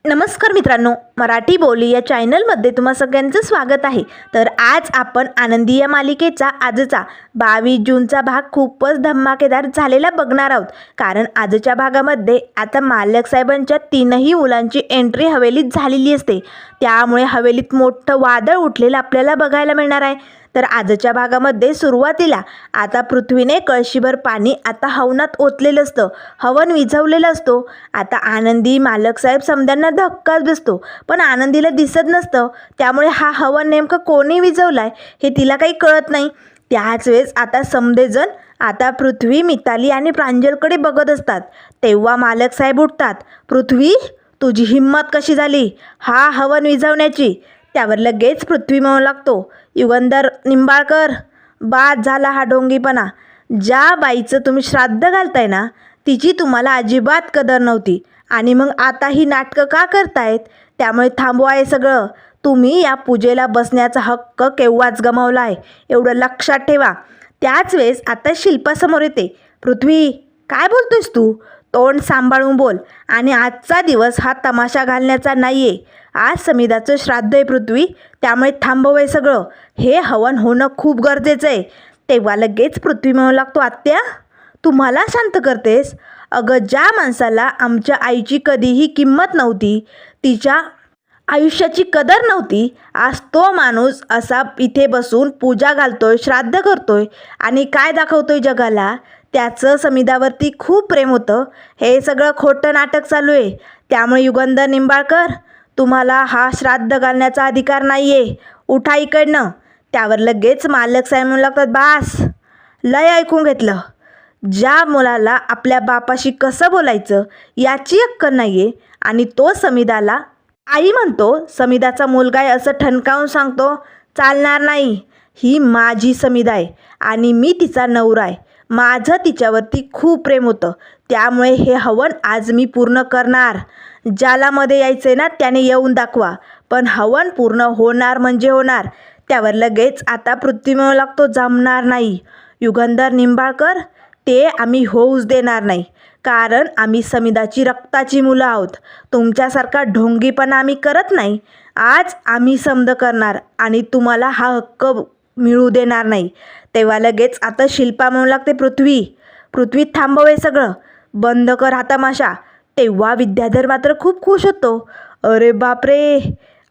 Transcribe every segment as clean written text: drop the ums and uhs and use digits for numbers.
नमस्कार मित्रांनो, मराठी बोली या चॅनलमध्ये तुम्हा सगळ्यांचं स्वागत आहे. तर आज आपण आनंदी या मालिकेचा आजचा 22 जूनचा भाग खूपच धमाकेदार झालेला बघणार आहोत. कारण आजच्या भागामध्ये आता मालक साहेबांच्या तीनही मुलांची एंट्री हवेलीत झालेली असते. त्यामुळे हवेलीत मोठं वादळ उठलेलं आपल्याला बघायला मिळणार आहे. तर आजच्या भागामध्ये सुरुवातीला आता पृथ्वीने कळशीभर पाणी आता हवनात ओतलेलं असतं, हवन विझवलेलं असतो. आता आनंदी मालक साहेब समद्यांना धक्काच बसतो, पण आनंदीला दिसत नसतं. त्यामुळे हा हवन नेमकं कोणी विझवलाय हे तिला काही कळत नाही. त्याच वेळेस आता समदेजण आता पृथ्वी, मिताली आणि प्रांजलकडे बघत असतात. तेव्हा मालक साहेब उठतात. पृथ्वी, तुझी हिंमत कशी झाली हा हवन विझवण्याची? त्यावर लगेच पृथ्वी म्हणू लागतो, युगंधर निंबाळकर, बाद झाला हा ढोंगीपणा. ज्या बाईचं तुम्ही श्राद्ध घालताय ना, तिची तुम्हाला अजिबात कदर नव्हती आणि मग आता ही नाटकं का करतायत? त्यामुळे थांबवा हे सगळं. तुम्ही या पूजेला बसण्याचा हक्क केव्हाच गमावला आहे, एवढं लक्षात ठेवा. त्याच वेळेस आता शिल्पा समोर येते. पृथ्वी, काय बोलतोयस तू? तोंड सांभाळून बोल. आणि आजचा दिवस हा तमाशा घालण्याचा नाही आहे. आज समिधाचं श्राद्ध आहे पृथ्वी, त्यामुळे थांबवय सगळं. हे हवन होणं खूप गरजेचं आहे. तेव्हा लगेच पृथ्वी म्हणू लागतो, आत्या तुम्हाला शांत करतेस? अगं, ज्या माणसाला आमच्या आईची कधीही किंमत नव्हती, तिच्या आयुष्याची कदर नव्हती, आज तो माणूस असा इथे बसून पूजा घालतोय, श्राद्ध करतोय आणि काय दाखवतोय जगाला? त्याचं समिधावरती खूप प्रेम होतं. हे सगळं खोटं नाटक चालू आहे. त्यामुळे युगंधर निंबाळकर, तुम्हाला हा श्राद्ध घालण्याचा अधिकार नाही आहे. उठा इकडनं. त्यावर लगेच मालक साहेब म्हणू लागतात, बास, लय ऐकून घेतलं. ज्या मुलाला आपल्या बापाशी कसं बोलायचं याची अक्कल नाही आहे आणि तो समिधाला आई म्हणतो, समिधाचा मुलगा आहे असं ठणकावून सांगतो, चालणार नाही. ही माझी समिधा आहे आणि मी तिचा नवरा आहे. माझं तिच्यावरती खूप प्रेम होतं, त्यामुळे हे हवन आज मी पूर्ण करणार. ज्याला मध्ये यायचं ना त्याने येऊन दाखवा, पण हवन पूर्ण होणार म्हणजे होणार. त्यावर लगेच आता पृथ्वी म्हणू लागतो, जमणार नाही युगंधर निंबाळकर, ते आम्ही होऊच देणार नाही. कारण आम्ही समिधाची रक्ताची मुलं आहोत. तुमच्यासारखा ढोंगीपणा आम्ही करत नाही. आज आम्ही समद करणार आणि तुम्हाला हा हक्क मिळू देणार नाही. तेव्हा लगेच आता शिल्पा म्हणू लागते, पृथ्वी थांबवे सगळं, बंद कर हा तमाशा. तेव्हा विद्याधर मात्र खूप खुश होतो. अरे बापरे,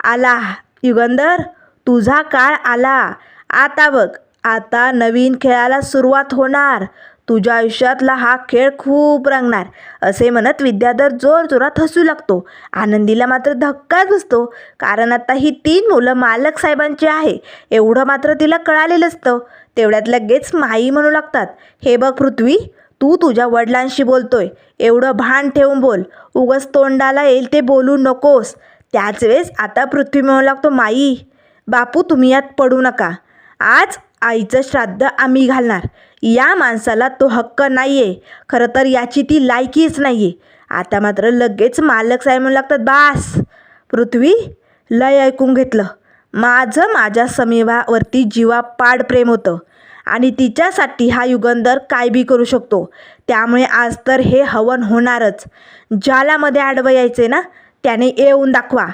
आला युगंधर, तुझा काळ आला. आता बघ, आता नवीन खेळाला सुरुवात होणार. तुझ्या आयुष्यातला हा खेळ खूप रंगणार. असे म्हणत विद्याधर जोरजोरात हसू लागतो. आनंदीला मात्र धक्काच बसतो, कारण आता ही 3 मुलं मालक साहेबांची आहे एवढं मात्र तिला कळालेलं असतं. तेवढ्यात लगेच माई म्हणू लागतात, हे बघ पृथ्वी, तू तुझ्या वडिलांशी बोलतोय, एवढं भान ठेवून बोल. उगाच तोंडाला येईल ते बोलू नकोस. त्याच वेळेस आता पृथ्वी म्हणू लागतो, माई, बापू तुम्ही यात पडू नका. आज आईचं श्राद्ध आम्ही घालणार. या माणसाला तो हक्क नाही आहे. खरं तर याची ती लायकीच नाही आहे. आता मात्र लगेच मालक साहेब म्हणू लागतात, बास पृथ्वी, लय ऐकून घेतलं. माझं माझ्या समिधावरती जीवापाड प्रेम होतं आणि तिच्यासाठी हा युगंधर काय बी करू शकतो. त्यामुळे आज तर हे हवन होणारच. ज्याला मध्ये आडवं यायचे ना त्याने येऊन दाखवा.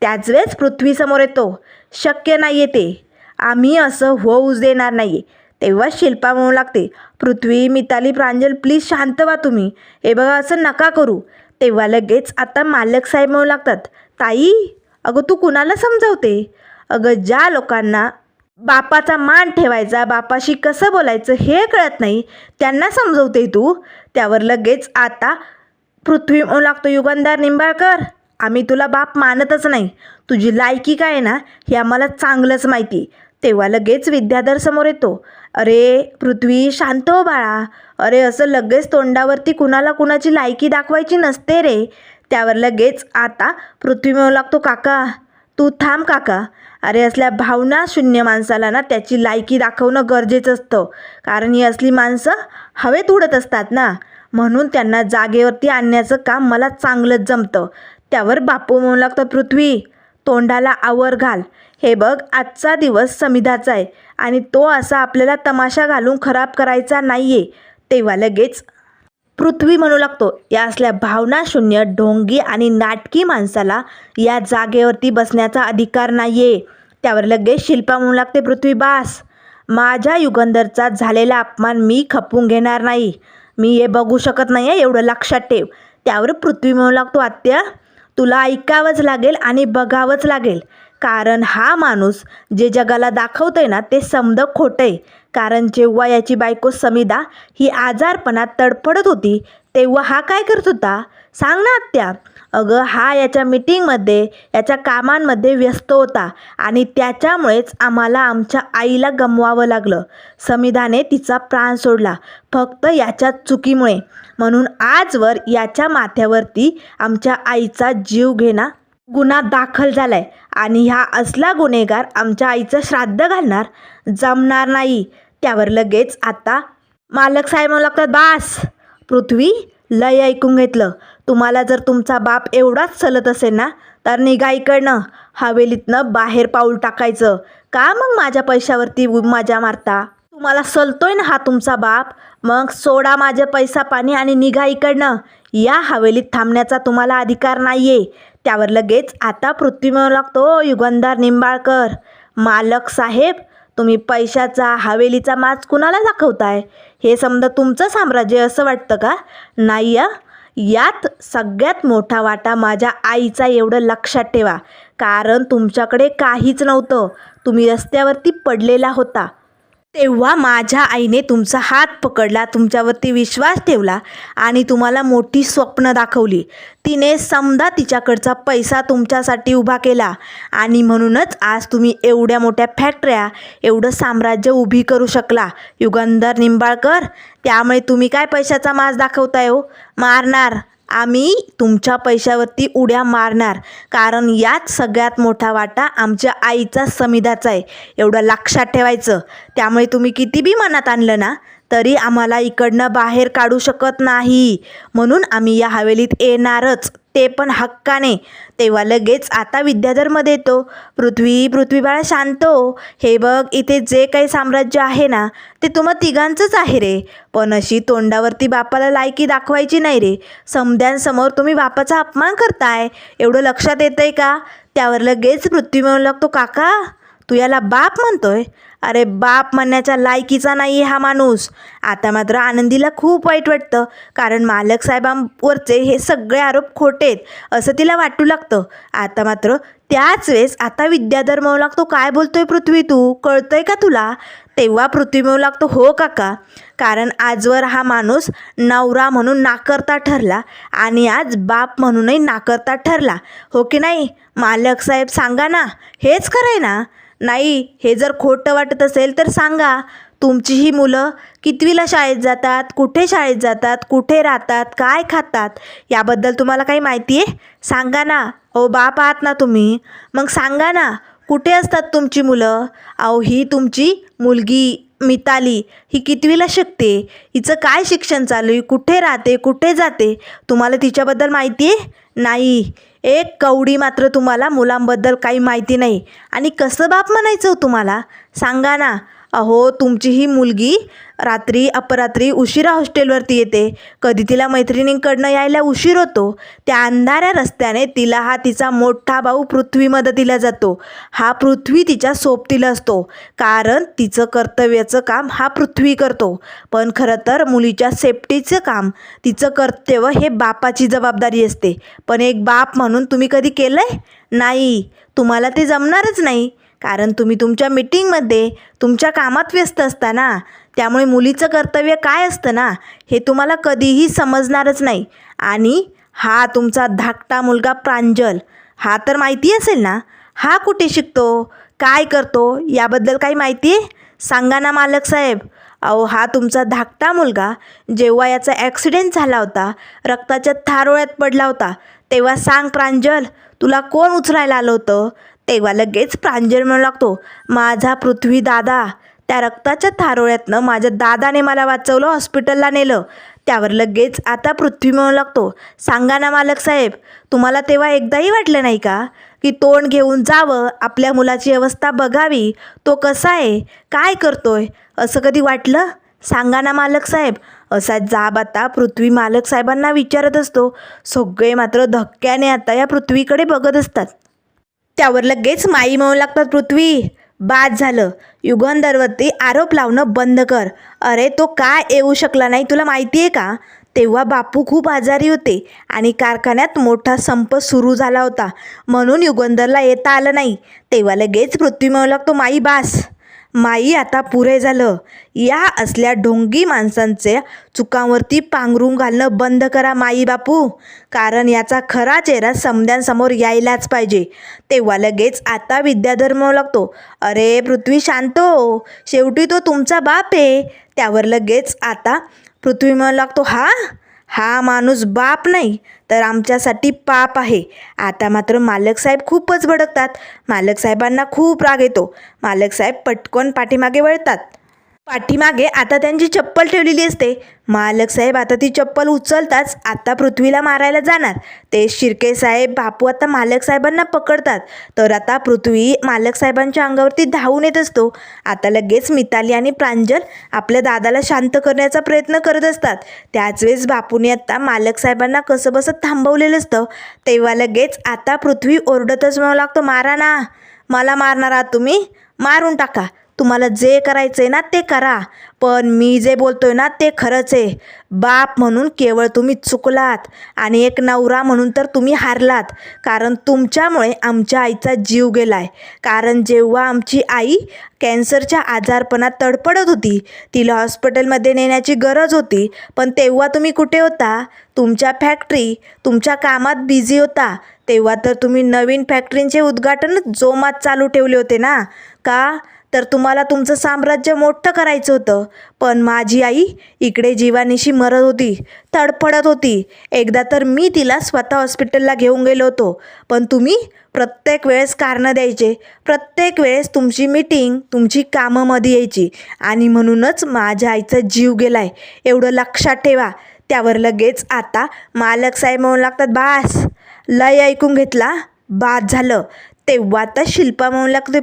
त्याच वेळेस पृथ्वी समोर येतो, शक्य नाही आहे ते, आम्ही असं होऊच देणार नाही. तेव्हा शिल्पा म्हणू लागते, पृथ्वी, मिताली, प्रांजल, प्लीज शांत व्हा तुम्ही. हे बघा, असं नका करू. तेव्हा लगेच आता मालक साहेब म्हणू लागतात, ताई, अगं तू कुणाला समजावते? अगं, ज्या लोकांना बापाचा मान ठेवायचा, बापाशी कसं बोलायचं हे कळत नाही, त्यांना समजवते तू. त्यावर लगेच आता पृथ्वी म्हणू लागतो, युगंधर निंबाळकर, आम्ही तुला बाप मानतच नाही. तुझी लायकी काय आहे ना हे आम्हाला चांगलंच माहिती. तेव्हा लगेच विद्याधर समोर येतो. अरे पृथ्वी, शांत हो बाळा. अरे असं लगेच तोंडावरती कुणाला कुणाची लायकी दाखवायची नसते रे. त्यावर लगेच आता पृथ्वी म्हणू लागतो, काका तू थांब काका. अरे असल्या भावना शून्य माणसाला ना त्याची लायकी दाखवणं गरजेचं असतं. कारण ही असली माणसं हवेत उडत असतात ना, म्हणून त्यांना जागेवरती आणण्याचं काम मला चांगलंच जमतं. त्यावर बापू म्हणू लागतो, पृथ्वी, तोंडाला आवर घाल. हे बघ, आजचा दिवस समिधाचा आहे आणि तो असा आपल्याला तमाशा घालून खराब करायचा नाही आहे. तेव्हा लगेच पृथ्वी म्हणू लागतो, या असल्या भावनाशून्य, ढोंगी आणि नाटकी माणसाला या जागेवरती बसण्याचा अधिकार नाही आहे. त्यावर लगेच शिल्पा म्हणू लागते, पृथ्वी बास, माझ्या युगंधरचा झालेला अपमान मी खपवून घेणार नाही. मी हे बघू शकत नाही आहे, एवढं लक्षात ठेव. त्यावर पृथ्वी म्हणू लागतो, आत्या तुला ऐकावंच लागेल आणि बघावंच लागेल. कारण हा माणूस जे जगाला दाखवतोय ना ते समद खोटं आहे. कारण जेव्हा याची बायको समिधा ही आजारपणात तडफडत होती तेव्हा हा काय करत होता सांग ना आत्या. अगं हा याच्या मीटिंगमध्ये याच्या कामांमध्ये व्यस्त होता आणि त्याच्यामुळेच आम्हाला आमच्या आईला गमवावं लागलं. समिधाने तिचा प्राण सोडला फक्त याच्या चुकीमुळे. म्हणून आजवर याच्या माथ्यावरती आमच्या आईचा जीव घेणा गुन्हा दाखल झालाय आणि हा असला गुन्हेगार आमच्या आईचं श्राद्ध घालणार जमणार नाही. त्यावर लगेच आता मालक साहेब म्हणू लागतात, बास पृथ्वी लय ऐकून घेतलं. तुम्हाला जर तुमचा बाप एवढाच चलत असेल ना तर निघा इकडनं, हवेलीतनं बाहेर पाऊल टाकायचं. का मग माझ्या पैशावरती मजा मारता? तुम्हाला सलतोय ना हा तुमचा बाप, मग सोडा माझे पैसा पाणी आणि निघा इकडनं. या हवेलीत थांबण्याचा तुम्हाला अधिकार नाही आहे. त्यावर लगेच आता पृथ्वी म्हणू लागतो, युगंधर निंबाळकर मालक साहेब तुम्ही पैशाचा हवेलीचा माज कुणाला दाखवताय? हे समजा तुमचं साम्राज्य असं वाटतं का? नाही यात सगळ्यात मोठा वाटा माझ्या आईचा, एवढं लक्षात ठेवा. कारण तुमच्याकडे काहीच नव्हतं, तुम्ही रस्त्यावरती पडलेला होता. तेव्हा माझ्या आईने तुमचा हात पकडला, तुमच्यावरती विश्वास ठेवला आणि तुम्हाला मोठी स्वप्न दाखवली. तिने समजा तिच्याकडचा पैसा तुमच्यासाठी उभा केला आणि म्हणूनच आज तुम्ही एवढ्या मोठ्या फॅक्टऱ्या, एवढं साम्राज्य उभी करू शकला युगंधर निंबाळकर. त्यामुळे तुम्ही काय पैशाचा माज दाखवताय हो? मारणार आम्ही तुमच्या पैशावरती उड्या मारणार. कारण यात सगळ्यात मोठा वाटा आमच्या आईचा समिधाचा आहे, एवढं लक्षात ठेवायचं. त्यामुळे तुम्ही किती बी मनात आणलं ना तरी आम्हाला इकडनं बाहेर काढू शकत नाही. म्हणून आम्ही या हवेलीत येणारच, ते पण हक्काने. तेव्हा लगेच आता विद्याधरमध्ये येतो, पृथ्वी बाळा शांत हो. हे बघ इथे जे काही साम्राज्य आहे ना ते तुम्हा तिघांचंच आहे रे. पण अशी तोंडावरती बापाला लायकी दाखवायची नाही रे. समद्यांसमोर तुम्ही बापाचा अपमान करताय, एवढं लक्षात येतंय का? त्यावर लगेच पृथ्वी म्हणू लागतो, काका तू याला बाप म्हणतोय? अरे बाप म्हणण्याच्या लायकीचा नाही हा माणूस. आता मात्र आनंदीला खूप वाईट वाटतं, कारण मालक साहेबांवरचे हे सगळे आरोप खोटे आहेत असं तिला वाटू लागतं. आता मात्र त्याच वेळेस आता विद्याधर म्हणू लागतो, काय बोलतोय पृथ्वी तू, कळतंय का तुला? तेव्हा पृथ्वी म्हणू लागतो, हो काका, कारण आजवर हा माणूस नवरा म्हणून नाकर्ता ठरला आणि आज बाप म्हणूनही नाकर्ता ठरला, हो की नाही? मालक साहेब सांगा ना, हेच खरं आहे ना? नाही, हे जर खोटं वाटत असेल तर सांगा. तुमची ही मुलं कितवीला शाळेत जातात, कुठे शाळेत जातात, कुठे राहतात, काय खातात, याबद्दल तुम्हाला काही माहिती आहे? सांगा ना. अहो बाप आहात ना तुम्ही, मग सांगा ना कुठे असतात तुमची मुलं? अहो ही तुमची मुलगी मिताली ही कितवीला शिकते, हिचं काय शिक्षण चालू आहे, कुठे राहते, कुठे जाते, तुम्हाला तिच्याबद्दल माहिती आहे? नाही, एक कवडी मात्र तुम्हाला मुलांबद्दल काही माहिती नाही. आणि कसं बाप म्हणायचं हो तुम्हाला? सांगा ना. अहो तुमची ही मुलगी रात्री अपरात्री उशिरा हॉस्टेलवरती येते, कधी तिला मैत्रिणींकडनं यायला उशीर होतो. त्या अंधाऱ्या रस्त्याने तिला हा तिचा मोठा भाऊ पृथ्वी मदतीला जातो. हा पृथ्वी तिच्या सोबतीला असतो, कारण तिचं कर्तव्याचं काम हा पृथ्वी करतो. पण खरं तर मुलीच्या सेफ्टीचं काम, तिचं कर्तव्य हे बापाची जबाबदारी असते. पण एक बाप म्हणून तुम्ही कधी केलं आहे? नाही, तुम्हाला ते जमणारच नाही. कारण तुम्ही तुमच्या मीटिंगमध्ये तुमच्या कामात व्यस्त असता ना, त्यामुळे मुलीचं कर्तव्य काय असतं ना हे तुम्हाला कधीही समजणारच नाही. आणि हा तुमचा धाकटा मुलगा प्रांजल, हा तर माहिती असेल ना, हा कुठे शिकतो, काय करतो, याबद्दल काही माहिती आहे? सांगा ना मालक साहेब. अहो हा तुमचा धाकटा मुलगा जेव्हा याचा ॲक्सिडेंट झाला होता, रक्ताच्या थारोळ्यात पडला होता, तेव्हा सांग प्रांजल तुला कोण उचलायला आलं होतं? तेव्हा लगेच प्रांजल म्हणू लागतो, माझा पृथ्वी दादा. त्या रक्ताच्या थारोळ्यातनं माझ्या दादाने मला वाचवलं, हॉस्पिटलला नेलं. त्यावर लगेच आता पृथ्वी म्हणू लागतो, सांगा ना मालक साहेब, तुम्हाला तेव्हा एकदाही वाटलं नाही का की तोंड घेऊन जावं, आपल्या मुलाची अवस्था बघावी, तो कसा आहे, काय करतोय, असं कधी वाटलं? सांगा ना मालक साहेब. असा जाब आता पृथ्वी मालक साहेबांना विचारत असतो. सगळे मात्र धक्क्याने आता या पृथ्वीकडे बघत असतात. त्यावर लगेच माई म्हणू लागतात, पृथ्वी बाद झालं, युगंधरवरती आरोप लावणं बंद कर. अरे तो काय येऊ शकला नाही तुला माहिती आहे का? तेव्हा बापू खूप आजारी होते आणि कारखान्यात मोठा संप सुरू झाला होता, म्हणून युगंधरला येता आलं नाही. तेव्हा लगेच पृथ्वी म्हणू लागतो, माई बास, माई आता पुरे झालं. या असल्या ढोंगी माणसांच्या चुकांवरती पांघरून घालणं बंद करा माई बापू, कारण याचा खरा चेहरा समद्यांसमोर यायलाच पाहिजे. तेव्हा लगेच आता विद्याधर म्हणू लागतो, अरे पृथ्वी शांत हो, शेवटी तो तुमचा बाप आहे. त्यावर लगेच आता पृथ्वी म्हणू लागतो, हा माणूस बाप नाही तर आमच्यासाठी पाप आहे. आता मात्र मालक साहेब खूपच भडकतात. मालक साहेबांना खूप राग येतो. मालक साहेब पटकन पाठीमागे वळतात. पाठीमागे आता त्यांची चप्पल ठेवलेली असते. मालक साहेब आता ती चप्पल उचलताच आता पृथ्वीला मारायला जाणार. ते शिर्के साहेब बापू आता मालक साहेबांना पकडतात. तर आता पृथ्वी मालक साहेबांच्या अंगावरती धावून येत असतो. आता लगेच मिताली आणि प्रांजल आपल्या दादाला शांत करण्याचा प्रयत्न करत असतात. त्याच वेळेस बापूने आता मालक साहेबांना कसं बसं थांबवलेलं असतं. तेव्हा लगेच आता पृथ्वी ओरडतच म्हणू लागतो, मारा ना, मला मारणार आहात तुम्ही, मारून टाका, तुम्हाला जे करायचं आहे ना ते करा, पण मी जे बोलतोय ना ते खरंच आहे. बाप म्हणून केवळ तुम्ही चुकलात आणि एक नवरा म्हणून तर तुम्ही हारलात, कारण तुमच्यामुळे आमच्या आईचा जीव गेला आहे. कारण जेव्हा आमची आई कॅन्सरच्या आजारपणात तडफडत होती, तिला हॉस्पिटलमध्ये नेण्याची गरज होती, पण तेव्हा तुम्ही कुठे होता? तुमच्या फॅक्टरी, तुमच्या कामात बिझी होता. तेव्हा तर तुम्ही नवीन फॅक्टरींचे उद्घाटन जोमात चालू ठेवले होते ना. का? तर तुम्हाला तुमचं साम्राज्य मोठं करायचं होतं. पण माझी आई इकडे जीवानिशी मरत होती, तडफडत होती. एकदा तर मी तिला स्वतः हॉस्पिटलला घेऊन गेलो होतो, पण तुम्ही प्रत्येक वेळेस कारणं द्यायचे. प्रत्येक वेळेस तुमची मीटिंग, तुमची कामं मध्ये यायची आणि म्हणूनच माझ्या आईचा जीव गेला आहे, एवढं लक्षात ठेवा. त्यावर लगेच आता मालक साहेब म्हणू लागतात, बास, लय ऐकून घेतला, बाद झालं. तेव्हा आता शिल्पा म्हणू लागते,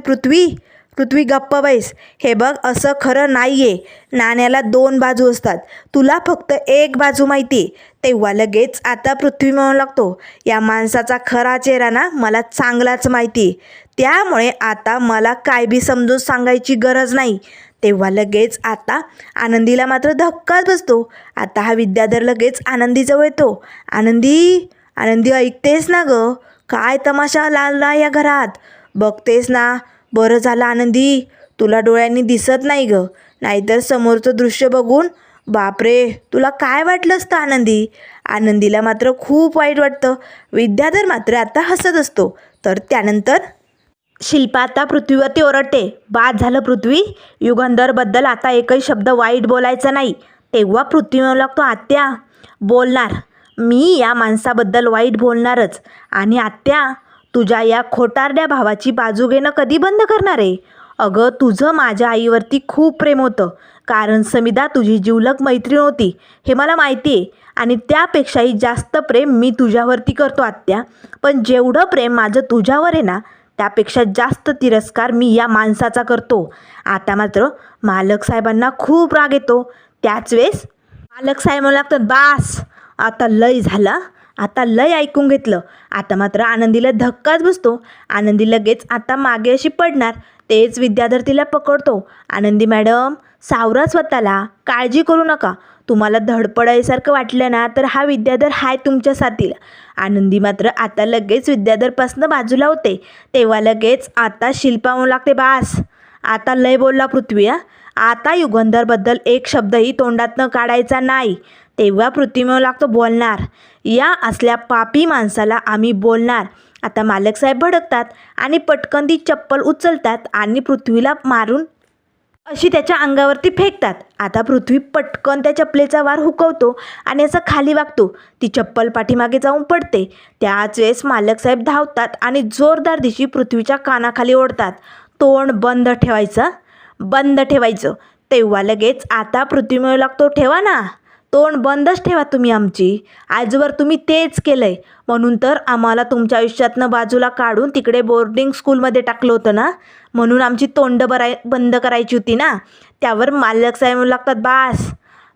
पृथ्वी गप्प बैस. हे बघ, असं खरं नाही आहे. नाण्याला दोन बाजू असतात, तुला फक्त एक बाजू माहिती आहे. तेव्हा लगेच आता पृथ्वी म्हणू लागतो, या माणसाचा खरा चेहरा ना मला चांगलाच माहिती आहे, त्यामुळे आता मला काय बी समजून सांगायची गरज नाही. तेव्हा लगेच आता आनंदीला मात्र धक्काच बसतो. आता हा विद्याधर लगेच आनंदीजवळ येतो. आनंदी ऐकतेस ना गं, काय तमाशा लागला या घरात, बघतेस ना? बरं झालं आनंदी, तुला डोळ्यांनी दिसत नाही गं, नाहीतर समोरचं दृश्य बघून बापरे तुला काय वाटलं असतं आनंदीला मात्र खूप वाईट वाटतं. विद्याधर मात्र आता हसत असतो. तर त्यानंतर शिल्पा आता पृथ्वीवरती ओरडते, बाद झालं पृथ्वी, युगंधरबद्दल आता एकही शब्द वाईट बोलायचा नाही. तेव्हा पृथ्वी म्हणू लागतो, आत्या बोलणार, मी या माणसाबद्दल वाईट बोलणारच. आणि आत्या, तुझ्या या खोटारड्या भावाची बाजू घेणं कधी बंद करणार आहे? अगं, तुझं माझ्या आईवरती खूप प्रेम होतं, कारण समिधा तुझी जिवलग मैत्रीण होती, हे मला माहिती आहे. आणि त्यापेक्षाही जास्त प्रेम मी तुझ्यावरती करतो आत्या. पण जेवढं प्रेम माझं तुझ्यावर आहे ना, त्यापेक्षा जास्त तिरस्कार मी या माणसाचा करतो. आता मात्र मालक साहेबांना खूप राग येतो. त्याच वेळेस मालक साहेब म्हणू लागतात, बास, आता लय झाला, आता लय ऐकून घेतलं. आता मात्र आनंदीला धक्काच बसतो. आनंदी लगेच आता मागे अशी पडणार. तेच विद्याधर तिला पकडतो. आनंदी मॅडम, सावरा स्वतःला, काळजी करू नका. तुम्हाला धडपडायसारखं वाटलं ना तर हा विद्याधर हाय तुमच्या साथीला. आनंदी मात्र आता लगेच विद्याधरपासनं बाजूला होते. तेव्हा लगेच आता शिल्पा म्हणू लागते, बास, आता लय बोलला पृथ्वी, आता युगंधरबद्दल एक शब्दही तोंडातनं काढायचा नाही. तेव्हा पृथ्वी म्हणू लागतो, बोलणार, या असल्या पापी माणसाला आम्ही बोलणार. आता मालक साहेब भडकतात आणि पटकन ती चप्पल उचलतात आणि पृथ्वीला मारून अशी त्याच्या अंगावरती फेकतात. आता पृथ्वी पटकन त्या चप्पलेचा वार हुकवतो आणि असं खाली वागतो. ती चप्पल पाठीमागे जाऊन पडते. त्याच वेळेस मालक साहेब धावतात आणि जोरदार दिशी पृथ्वीच्या कानाखाली ओढतात. तोंड बंद ठेवायचं. तेव्हा लगेच आता पृथ्वी म्हणू लागतो, ठेवा ना, तोंड बंदच ठेवा तुम्ही आमची. आजवर तुम्ही तेच केलं आहे, म्हणून तर आम्हाला तुमच्या आयुष्यातनं बाजूला काढून तिकडे बोर्डिंग स्कूलमध्ये टाकलं होतं ना, म्हणून आमची तोंड बंद करायची होती ना. त्यावर मालक साहेब म्हणू लागतात, बास,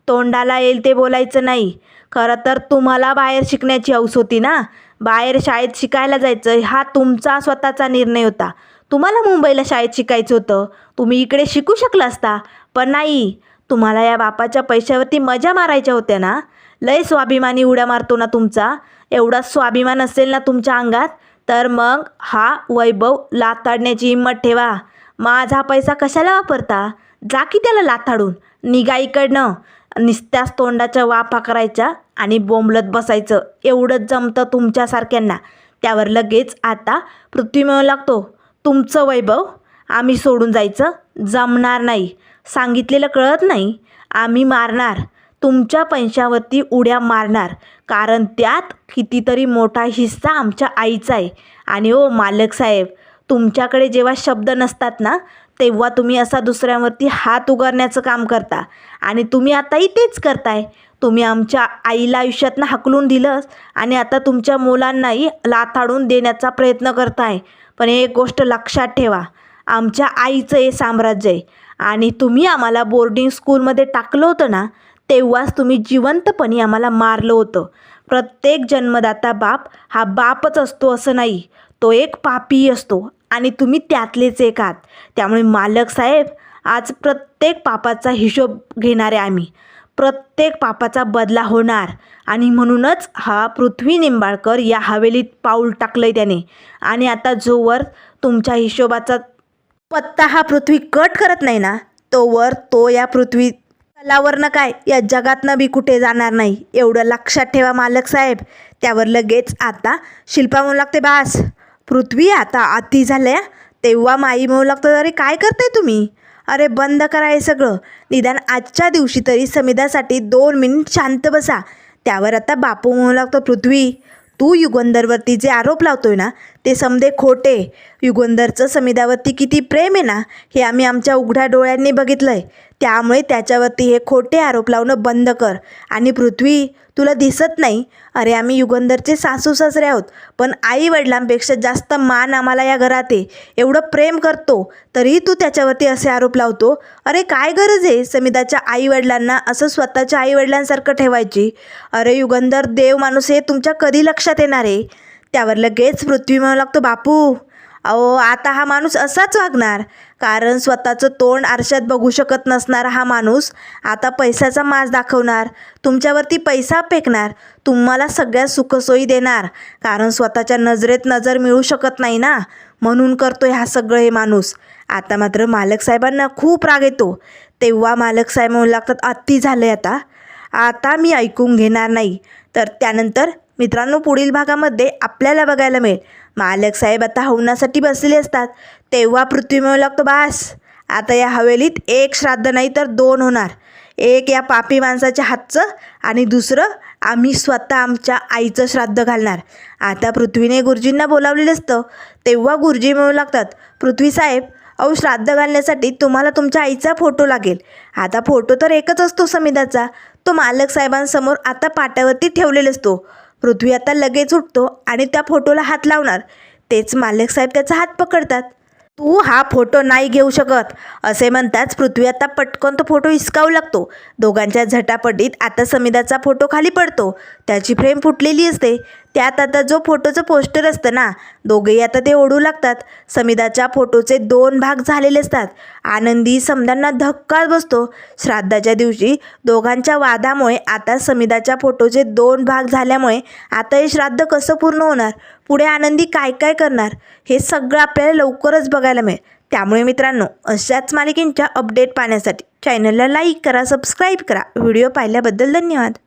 तोंडाला येईल ते बोलायचं नाही. खरं तर तुम्हाला बाहेर शिकण्याची हौस होती ना, बाहेर शाळेत शिकायला जायचं हा तुमचा स्वतःचा निर्णय होता. तुम्हाला मुंबईला शाळेत शिकायचं होतं, तुम्ही इकडे शिकू शकला असता, पण नाही. तुम्हाला या बापाच्या पैशावरती मजा मारायच्या होत्या ना. लय स्वाभिमानी उड्या मारतो ना तुमचा. एवढा स्वाभिमान असेल ना तुमच्या अंगात, तर मग हा वैभव लाथाडण्याची हिंमत ठेवा. माझा पैसा कशाला वापरता? जा की त्याला लाथाडून. निघा इकडनं. नुसत्याच तोंडाच्या वाफा करायच्या आणि बोंबलत बसायचं एवढंच जमतं तुमच्यासारख्यांना. त्यावर लगेच आता पृथ्वी म्हणू लागतो, तुमचं वैभव आम्ही सोडून जायचं जमणार नाही. सांगितलेलं कळत नाही. आम्ही मारणार, तुमच्या पैशावरती उड्या मारणार, कारण त्यात कितीतरी मोठा हिस्सा आमच्या आईचा आहे. आणि ओ मालक साहेब, तुमच्याकडे जेव्हा शब्द नसतात ना, तेव्हा तुम्ही असा दुसऱ्यांवरती हात उगारण्याचं काम करता. आणि तुम्ही आताही तेच करताय. तुम्ही आमच्या आईला आयुष्यातनं हाकलून दिलंच आणि आता तुमच्या मुलांनाही लाथाडून देण्याचा प्रयत्न करताय. पण एक गोष्ट लक्षात ठेवा, आमच्या आईचं हे साम्राज्य आहे. आणि तुम्ही आम्हाला बोर्डिंग स्कूलमध्ये टाकलं होतं ना, तेव्हाच तुम्ही जिवंतपणे आम्हाला मारलं होतं. प्रत्येक जन्मदाता बाप हा बापच असतो असं नाही, तो एक पापी असतो आणि तुम्ही त्यातलेच एक आहात. त्यामुळे मालक साहेब, आज प्रत्येक पापाचा हिशोब घेणारे आम्ही. प्रत्येक पापाचा बदला होणार. आणि म्हणूनच हा पृथ्वी निंबाळकर या हवेलीत पाऊल टाकलंय त्याने. आणि आता जोवर तुमच्या हिशोबाचा पत्ता हा पृथ्वी कट करत नाही ना, तोवर तो या पृथ्वी तलावरनं काय या जगातनं बी कुठे जाणार नाही. एवढं लक्षात ठेवा मालक साहेब. त्यावर लगेच आता शिल्पा म्हणू लागते, बास पृथ्वी आता अति झाल्या. तेव्हा माई म्हणू लागतं, अरे काय करताय तुम्ही? अरे बंद करा हे सगळं. निदान आजच्या दिवशी तरी समिधासाठी 2 मिनिट शांत बसा. त्यावर आता बापू म्हणू लागतो, पृथ्वी तू युगंधरवरती जे आरोप लावतोय ना, ते समदे खोटे. युगंधरचं समिधावरती किती प्रेम आहे ना, हे आम्ही आमच्या उघड्या डोळ्यांनी बघितलं आहे. त्यामुळे त्याच्यावरती हे खोटे आरोप लावणं बंद कर. आणि पृथ्वी, तुला दिसत नाही? अरे आम्ही युगंधरचे सासू सासरे आहोत, पण आई वडिलांपेक्षा जास्त मान आम्हाला या घरात आहे. एवढं प्रेम करतो तरीही तू त्याच्यावरती असे आरोप लावतो. अरे काय गरज आहे समिधाच्या आईवडिलांना असं स्वतःच्या आईवडिलांसारखं ठेवायची? अरे युगंधर देव माणूस हे तुमच्या कधी लक्षात येणार आहे? त्यावर लगेच पृथ्वी म्हणू लागतो, बापू अहो आता हा माणूस असाच वागणार, कारण स्वतःचं तोंड आरशात बघू शकत नसणारा हा माणूस आता पैशाचा माज दाखवणार, तुमच्यावरती पैसा फेकणार, तुम्हाला सगळ्या सुखसोयी देणार, कारण स्वतःच्या नजरेत नजर मिळू शकत नाही ना, म्हणून करतोय हा सगळं हे माणूस. आता मात्र मालक साहेबांना खूप राग येतो. तेव्हा मालक साहेब म्हणू लागतात, अति झालं आता, आता मी ऐकून घेणार नाही. तर त्यानंतर मित्रांनो पुढील भागामध्ये आपल्याला बघायला मिळेल मालक साहेब आता हवनासाठी बसलेले असतात. तेव्हा पृथ्वी म्हणू लागतो, बास आता या हवेलीत 1 श्राद्ध नाही तर 2 होणार. एक या पापी माणसाच्या हातचं आणि दुसरं आम्ही स्वतः आमच्या आईचं श्राद्ध घालणार. आता पृथ्वीने गुरुजींना बोलावलेलं असतं. तेव्हा गुरुजी म्हणू लागतात, पृथ्वी साहेब अहो श्राद्ध घालण्यासाठी तुम्हाला तुमच्या आईचा फोटो लागेल. आता फोटो तर एकच असतो समिधाचा, तो मालक साहेबांसमोर आता पाट्यावरती ठेवलेला असतो. पृथ्वी आता लगेच उठतो आणि त्या फोटोला हात लावणार. तेच मालक साहेब त्याचा हात पकडतात. तू हा फोटो नाही घेऊ शकत असे म्हणताच पृथ्वी आता पटकन तो फोटो हिसकावू लागतो. दोघांच्या झटापटीत आता समिधाचा फोटो खाली पडतो. त्याची फ्रेम फुटलेली असते. त्यात आता जो फोटोचं पोस्टर असतं ना, दोघेही आता ते ओढू लागतात. समिधाच्या फोटोचे 2 भाग झालेले असतात. आनंदी समधांना धक्का बसतो. श्राद्धाच्या दिवशी दोघांच्या वादामुळे आता समिधाच्या फोटोचे 2 भाग झाल्यामुळे आता हे श्राद्ध कसं पूर्ण होणार, पुढे आनंदी काय काय करणार, हे सगळं आपल्याला लवकरच बघायला मिळेल. त्यामुळे मित्रांनो अशाच मालिकेंच्या अपडेट पाहण्यासाठी चॅनलला लाईक करा, सबस्क्राईब करा. व्हिडिओ पाहिल्याबद्दल धन्यवाद.